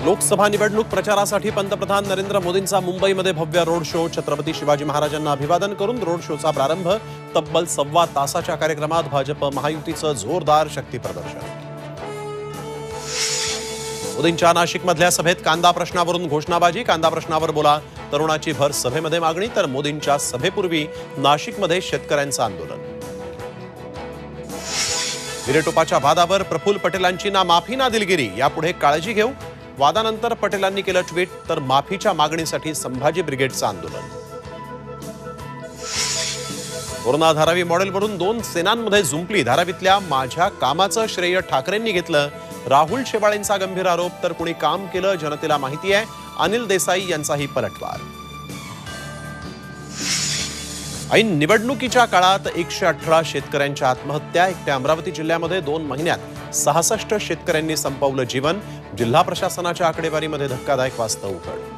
लोकसभा निवडणूक प्रचारासाठी पंतप्रधान नरेंद्र मोदींचा मुंबईमध्ये भव्य रोड शो. छत्रपती शिवाजी महाराजांना अभिवादन करून रोड शोचा प्रारंभ. तब्बल 1.25 तासाच्या कार्यक्रमात भाजप महायुतीचं जोरदार शक्ती प्रदर्शन. मोदींच्या नाशिकमधल्या सभेत कांदा प्रश्नावरून घोषणाबाजी. कांदा प्रश्नावर बोला, तरुणाची भर सभेमध्ये मागणी. तर मोदींच्या सभेपूर्वी नाशिकमध्ये शेतकऱ्यांचं आंदोलन. विरेटोपाच्या वादावर प्रफुल्ल पटेलांची ना माफी ना दिलगिरी. यापुढे काळजी घेऊ. वादानंतर पटेलांनी केलं ट्विट. तर माफीच्या मागणीसाठी संभाजी ब्रिगेडचं आंदोलन. कोरोना धारावी मॉडेलवरून 2 सेनांमध्ये जुंपली. धारावीतल्या माझ्या कामाचं श्रेय ठाकरेंनी घेतलं. राहुल शेवाळेंचा गंभीर आरोप. तर कुणी काम केलं जनतेला माहिती आहे. अनिल देसाई यांचाही पलटवार. ऐन निवडणुकीच्या काळात 118 शेतकऱ्यांच्या आत्महत्या. एकट्या अमरावती जिल्ह्यामध्ये 2 महिन्यात 66 शेतकऱ्यांनी संपवलं जीवन. जिल्हा प्रशासनाच्या आकडेवारीमध्ये धक्कादायक वास्तव उघड.